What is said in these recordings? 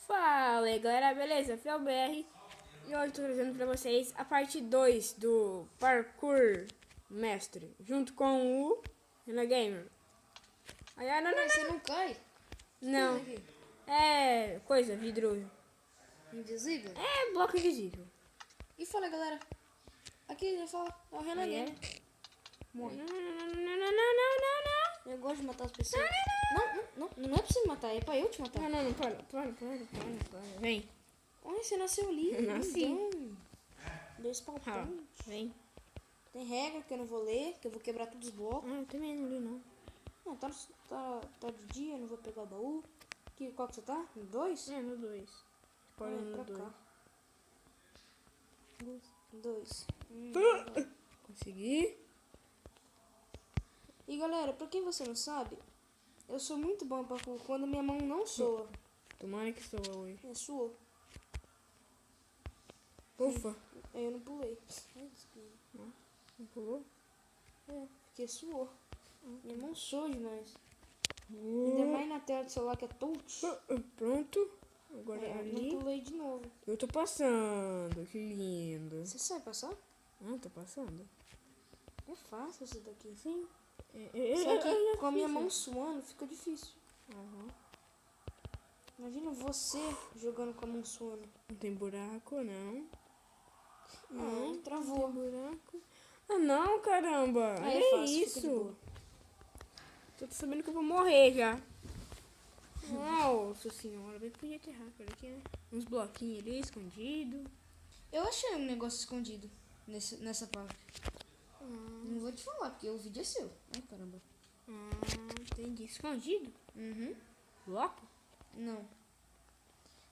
Fala aí galera, beleza? FielBR e hoje tô trazendo pra vocês a parte 2 do Parkour Mestre, junto com o Renan Gamer. Ai, não, Mas você não cai? não, Coisa aqui. é coisa, vidro, Invisível? é bloco invisível. E fala, galera. Aqui já fala. É o Renan Aí é. Gamer. Morre. Não. Eu gosto de matar as pessoas. Não é pra você matar, é pra eu te matar. Não, para. Vem. Ai, você nasceu ali. Eu nasci. Lindão. Dois Ah, pautões. vem. Tem regra que eu não vou ler, que eu vou quebrar todos os blocos. Eu também não li não. Não, tá de dia, eu não vou pegar o baú. Qual que você tá? No 2? É, no 2. Pode no pra 2. cá. 2. Consegui. E galera, pra quem você não sabe, eu sou muito bom pra quando minha mão não soa. Tomara que soa hoje. É, suou. Ufa. Aí eu não pulei. Não pulou? É, porque suou. Minha mão soa demais. Ainda mais na tela do celular que é touch. Pronto. Agora É, ali. não pulei de novo. Eu tô passando. Que lindo. Você sabe passar? Ah, tô passando. É fácil isso daqui. Sim. Só que com a minha mão suando fica difícil. Uhum. Imagina você jogando com a mão suando. Não tem buraco, não. Não, Não travou. tem buraco. Ah, não, caramba. Aí É fácil, fica de isso. boa. Tô sabendo que eu vou morrer já. Nossa senhora, bem que podia ter hacker aqui, né? Uns bloquinhos ali escondidos. Eu achei um negócio escondido nessa parte. Não vou te falar, porque o vídeo é seu. Ai, caramba. Entendi. Escondido? Uhum. Bloco? Não.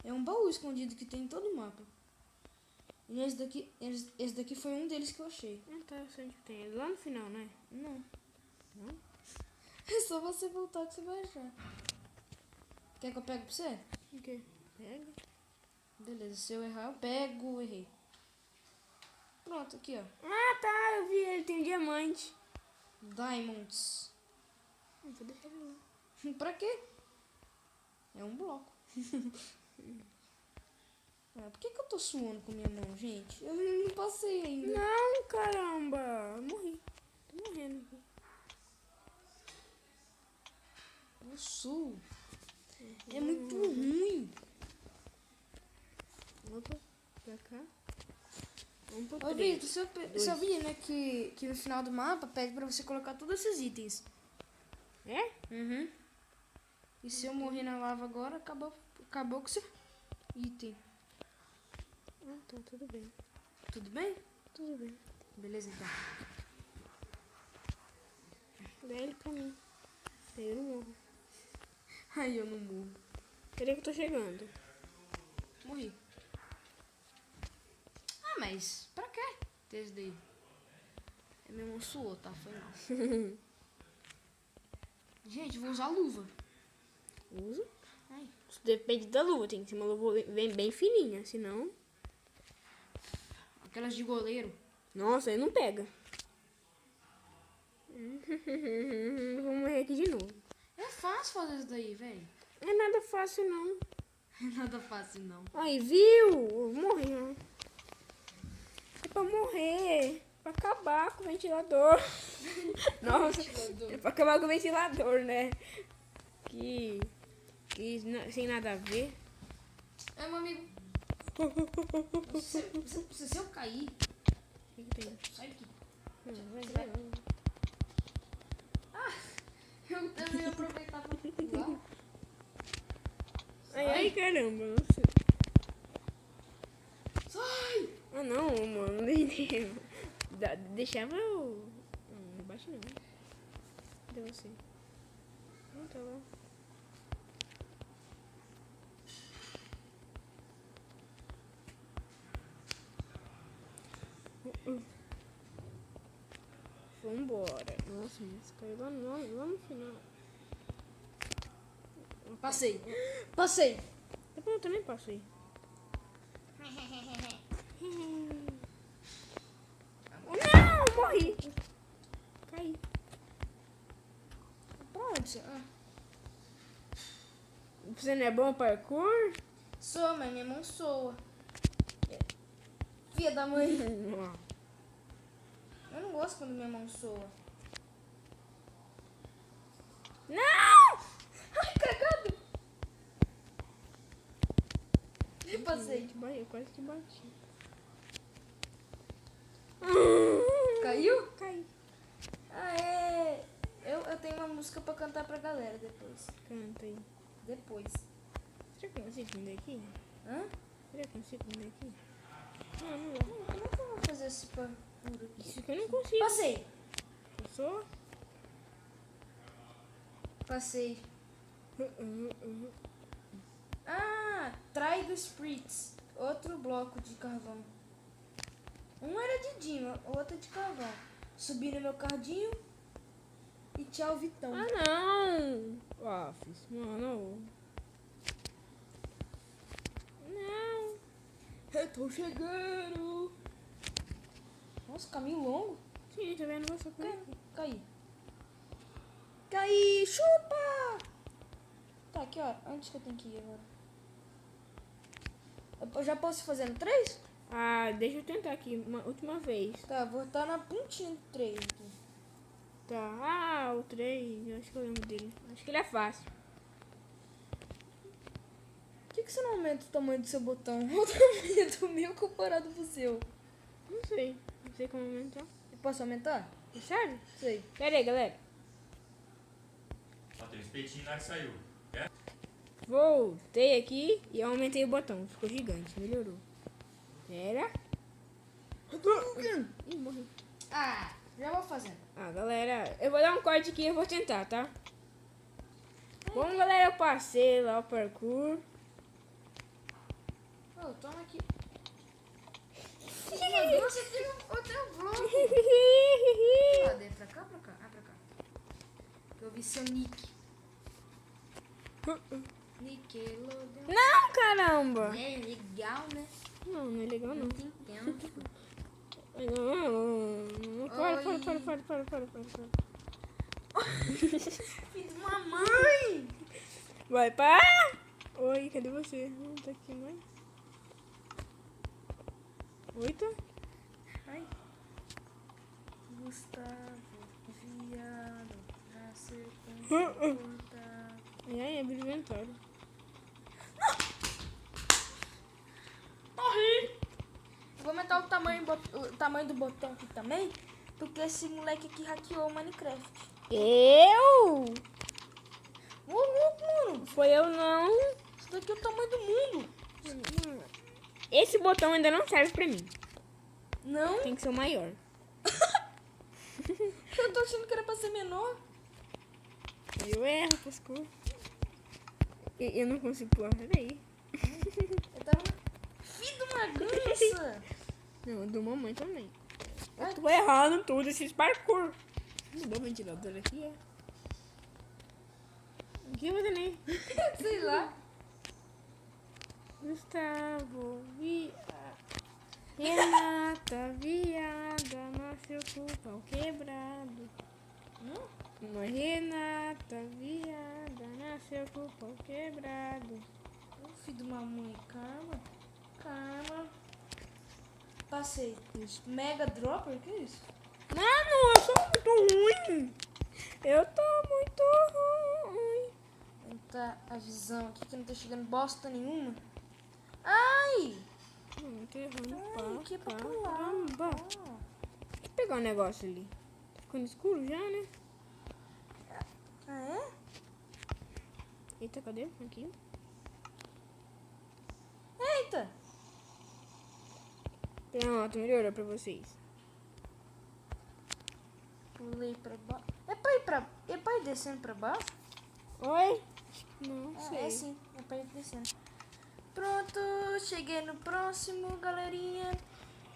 É um baú escondido que tem em todo o mapa. E esse daqui foi um deles que eu achei. Ah, tá, eu sei onde tem. É lá no final, né? Não. Não? É só você voltar que você vai achar. Quer que eu pegue pra você? O quê? Pega. Beleza, se eu errar, eu pego, errei. Pronto, aqui ó. Ah, tá, eu vi ele, tem diamante. Diamonds. Não vou deixar ele lá. Pra quê? É um bloco. Por que eu tô suando com minha mão, gente? Eu não passei ainda. Não, caramba. Eu morri. Tô morrendo aqui. Eu suo. É muito ruim. Opa, pra cá. Vamos pro Ô, 3. Vitor, você sabia, né, que no final do mapa pede pra você colocar todos esses itens. É? Uhum. E se eu morrer na lava agora, acabou com seu item. Ah, tá, tudo bem. Tudo bem? Tudo bem. Beleza, então. Dá ele pra mim. Daí eu não morro. Aí eu não morro. Cadê que eu tô chegando? Morri. Ah, mas pra quê? Desde daí. É meu mão suou, tá? Foi mal. Gente, vou usar luva. Uso. Ai. Isso depende da luva. Tem que ser uma luva bem fininha, senão... Aquelas de goleiro. Nossa, aí não pega. Vou morrer aqui de novo. É fácil fazer isso daí, velho. Não é nada fácil, não. É nada fácil, não. Aí, viu? Eu morri, ó. É pra morrer. Pra acabar com o ventilador. Nossa, é pra acabar com o ventilador, né? Sem nada a ver. É, meu amigo. Se eu cair, O que tem? sai daqui. Vai. Eu ia aproveitar pra pular. Ai, caramba. Nossa. Sai! Ah, não, mano. Deixava eu... Não bate não. Cadê você? Não, tá lá. Vambora. Nossa, mas caiu lá no final. Passei. Passei. Tá bom, eu também passei. Não, morri. Caí. Pra onde você? Você não é bom parkour? Soa, mas minha mão soa. Filha da mãe. Eu não gosto quando minha mão soa. Não! Ai, cagado. Eu passei. Eu quase te bati. Caiu? Cai. Aê! Eu tenho uma música pra cantar pra galera depois. Canta aí. Depois. Será que eu consigo vender aqui? Hã? Será que eu consigo vender aqui? Não, não dá. Como é que eu vou fazer esse parkour aqui? Isso aqui eu não consigo. Passei. Passou? Passei. Ah, trai do Spritz. Outro bloco de carvão. Um era de Dima, o outro é de carvão. Subi no meu cardinho. E tchau, Vitão. Ah, não! Ah, fiz. Mano. Não. Eu tô chegando. Nossa, caminho longo. Sim, tá vendo você com Caí. Caí, chupa! Tá, aqui, ó. Onde que eu tenho que ir agora? Eu já posso ir fazendo 3? Ah, deixa eu tentar aqui uma última vez. Tá, vou estar na pontinha do 3 aqui. Tá. Ah, o 3. Eu acho que eu lembro dele. Acho que ele é fácil. Por que você não aumenta o tamanho do seu botão? Olha o tamanho do meu comparado com o seu. Não sei. Não sei como aumentar. Eu posso aumentar? É sério? Sei. Pera aí, galera. Ó, tem um espetinho lá que saiu. Quer? Voltei aqui e aumentei o botão. Ficou gigante. Melhorou. Pera. Ih, morri. Ah, já vou fazendo. Ah, galera, eu vou dar um corte aqui e eu vou tentar, tá? Bom, galera, eu passei lá o parkour. Ô, toma aqui. Nossa, eu tenho um bloco. Cadê? Pra cá, pra cá? Ah, pra cá. Eu vi seu nick. Nickelodeon. Não, caramba! É legal, né? Não, não é legal não. Eu te entendo. Não. Para. Filho de uma mãe! Vai, pá! Oi, cadê você? Não tá aqui mais. 8. Ai. Gustavo, viado, nasceu com contato. E aí, abre o inventário. Morri! Vou aumentar o tamanho do botão aqui também, porque esse moleque aqui hackeou o Minecraft. Eu? Ô, louco, mano! Foi eu não. Isso daqui é o tamanho do mundo! Esse botão ainda não serve pra mim. Não? Tem que ser o maior. Eu tô achando que era pra ser menor. Eu erro, pescoço. Eu não consigo pular, peraí. Eu tava... Filho de uma gança! Não, do mamãe também. Ai. Eu tô errando tudo esses parkour. Mudou o ventilador aqui, é? O que você nem? Sei lá. Gustavo, Renata, viada, nasceu com o pau quebrado. Não é Renata, viada, nasceu com o pau quebrado. Ô, filho de uma mãe, calma. Calma. Passei. Mega Dropper, o que é isso? Mano, eu sou muito ruim. Eu tô muito ruim. Aumentar a visão aqui que não tá chegando bosta nenhuma. Ai! Não, tô errando. Ai, aqui é pra pular. Caramba. Ah. Deixa eu pegar um negócio ali. Tá ficando escuro já, né? Ah, é? Eita, cadê? Aqui. Eita! Pronto, melhorou pra vocês. Pulei pra baixo. É pra ir descendo pra baixo? Oi? Não sei. É sim, é pra ir descendo. Pronto, cheguei no próximo, galerinha.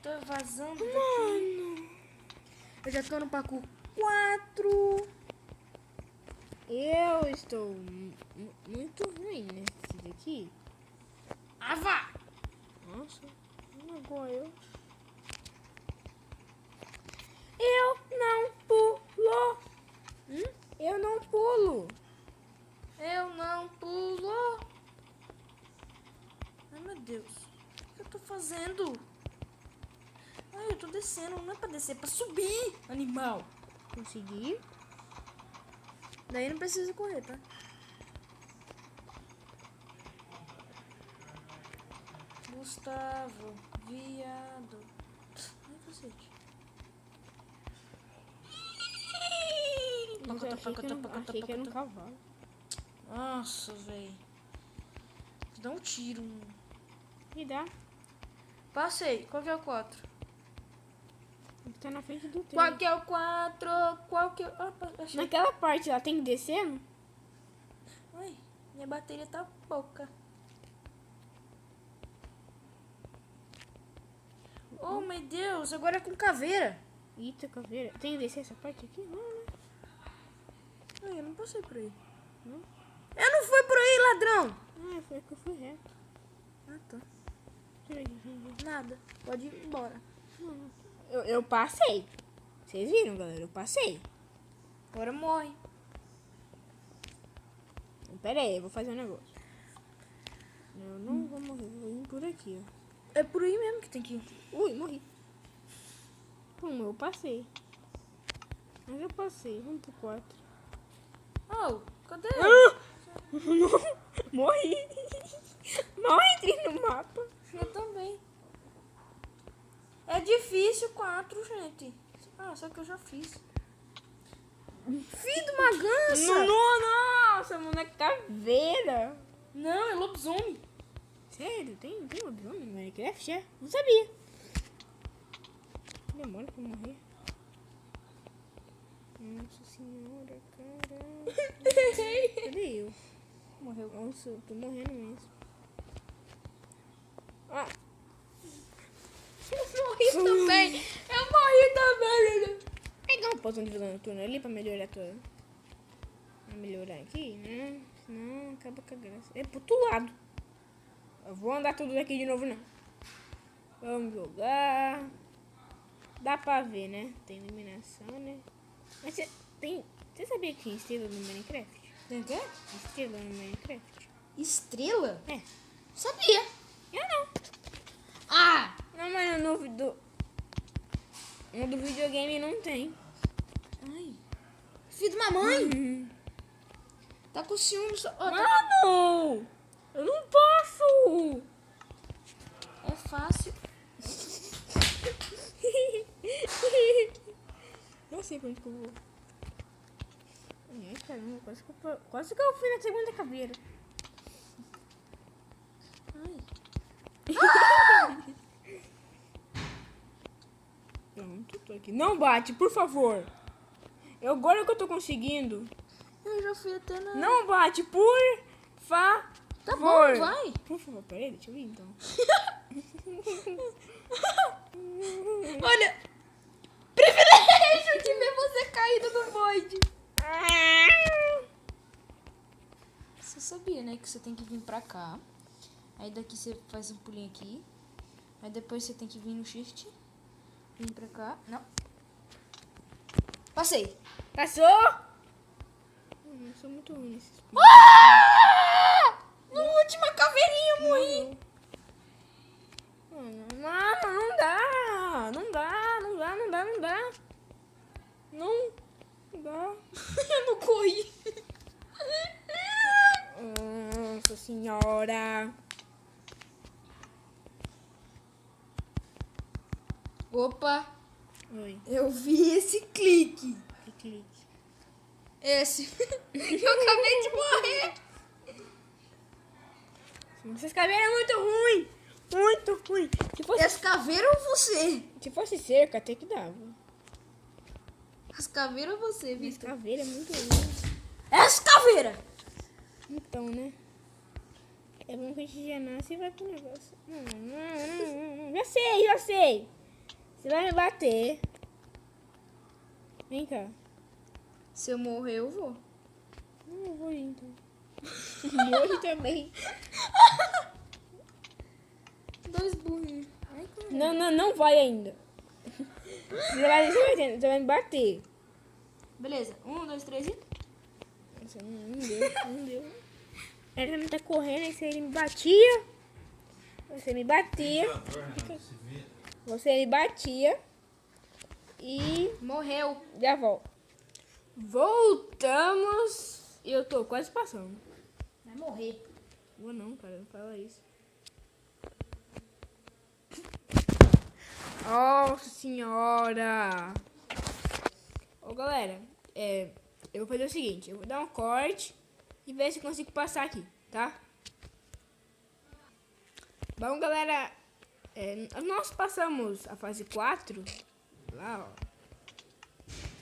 Tô vazando daqui. Mano, Eu já tô no parkour 4. eu estou muito ruim nesse daqui. Ah, vá! Nossa, agora eu. Eu não pulo. Eu não pulo. Eu não pulo. Deus. O que eu tô fazendo? Ai, eu tô descendo. Não é pra descer, é pra subir, animal. Consegui. Daí não precisa correr, tá? Gustavo, viado. Ai, cacete. Mas eu achei que era um cavalo. Nossa, velho. Dá um tiro. Me dá. Passei. Qual que é o 4? Tá na frente do trem. Qual que é o 4? Qual que é... achei. Naquela parte lá tem que descer, não? Ai, minha bateria tá pouca. Oh, meu Deus. Agora é com caveira. Eita, caveira. Tem que descer essa parte aqui? Não, né? Ai, eu não passei por aí. Não? Eu não fui por aí, ladrão. Ah, foi que eu fui reto. Ah, tá. Peraí, gente. Nada. Pode ir embora. Eu passei. Vocês viram, galera? Eu passei. Agora morre. Pera aí, eu vou fazer um negócio. Eu não vou morrer, vou ir por aqui, ó. É por aí mesmo que tem que ir. Ui, morri. Eu passei. Mas eu passei, vamos pro 4. Oh, cadê? Morri. Mal entrei no mapa. Eu também. É difícil 4, gente. Ah, só que eu já fiz. Filho de uma gança. Nossa, moleque caveira. Não, é lobisomem. Sério? Tem lobisomem no Minecraft? É? Não sabia. Demora pra morrer. Nossa senhora, caralho. Cadê eu? Morreu. Nossa, eu tô morrendo mesmo. Ah. Eu morri também. Eu morri também. Pegar um poção de visão noturna ali pra melhorar tudo. Pra melhorar aqui, né? Senão acaba com a graça. É pro outro lado. Eu vou andar tudo daqui de novo, não. Vamos jogar. Dá pra ver, né? Tem iluminação, né? Mas você sabia que tem estrela no Minecraft? Tem o quê? Estrela no Minecraft? Estrela? É. Sabia. Eu não. Ah! Não, mas no do videogame não tem. Ai. Filho de uma mãe. Tá com ciúme. Mano! Eu não posso! É fácil. Não sei pra onde que eu vou. Ai, caramba, quase que eu fui na segunda caveira. Ai. Pronto, tô aqui. Não bate, por favor. Agora que eu tô conseguindo. Eu já fui até na... Não bate, por favor. Tá bom, vai. Por favor, peraí, deixa eu ir então. Olha. Privilégio de ver você caído no void. Você sabia, né, que você tem que vir pra cá. Aí daqui você faz um pulinho aqui. Aí depois você tem que vir no shift. Vim pra cá. Não. Passei. Passou? Eu sou muito ruim nesses pintos. Na última caveirinha eu morri. Não dá. Não dá. Não dá. Eu não corri. Nossa senhora. Opa. Oi. Eu vi esse clique. Que clique. Esse. Eu acabei de morrer. Essas caveiras é muito ruim. Muito ruim. As caveiras ou você? Se fosse cerca, até que dava. As caveiras ou você, Mas Vitor? caveira é muito ruim. As caveiras. Então, né? É bom que a gente já nasce e vai pro negócio. Não. Já sei. Você vai me bater. Vem cá. Se eu morrer, eu vou. Não, eu vou ir então. Morre também. Dois burrinhos. Ai, Não vai ainda. Você vai me bater. beleza. 1, 2, 3 e... Nossa, não deu. Ele também tá correndo, aí se ele me batia, Você me batia. Se vira. Você me batia. E Morreu. já volto. Voltamos. E eu tô quase passando. Vai morrer. Vou não, cara. Não fala isso. Nossa senhora. Ô, galera. Eu vou fazer o seguinte. Eu vou dar um corte. E ver se consigo passar aqui, tá? Bom, galera. Nós passamos a fase 4. Lá, ó.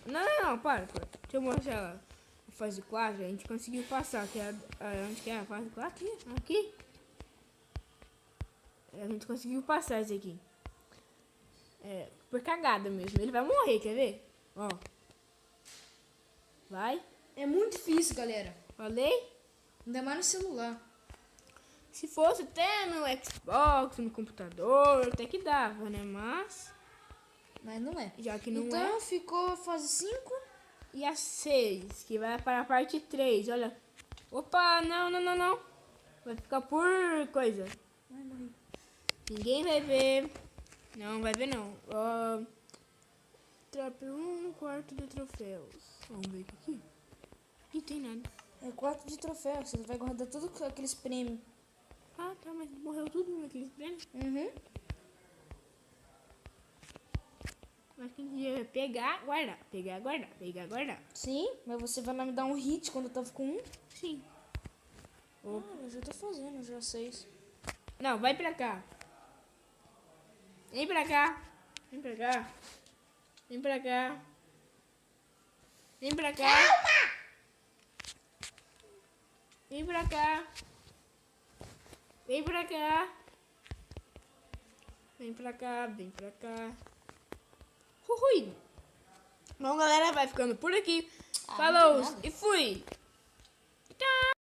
Não, para. Deixa eu mostrar lá. A fase 4, a gente conseguiu passar. Onde que é a fase 4? Aqui. A gente conseguiu passar esse aqui. Por cagada mesmo. Ele vai morrer, quer ver? Ó. Vai. É muito difícil, galera. Falei? Ainda mais no celular. Se fosse até no Xbox, no computador, até que dava, né? Mas Não é. já que não Então ficou a fase 5. E a 6, que vai para a parte 3, olha. Opa, não. Vai ficar por coisa. Ai, morri. Ninguém vai ver. Não vai ver não. Trap 1 quarto de troféus. Vamos ver aqui. Não tem nada. É 4 de troféu. Você vai guardar todos aqueles prêmios. Ah, tá, mas morreu tudo naqueles prêmios. Uhum. Mas quem devia pegar, guardar. Pegar, guardar. Sim, mas você vai lá me dar um hit quando eu tava com 1. Sim. Eu já tô fazendo, já 6. Não, vai pra cá. Vem pra cá. Vem pra cá. Vem pra cá. Vem pra cá. Vem pra cá. Vem pra cá. Vem pra cá, vem pra cá. Ruim. Bom, galera, vai ficando por aqui. Falou e fui. Tchau.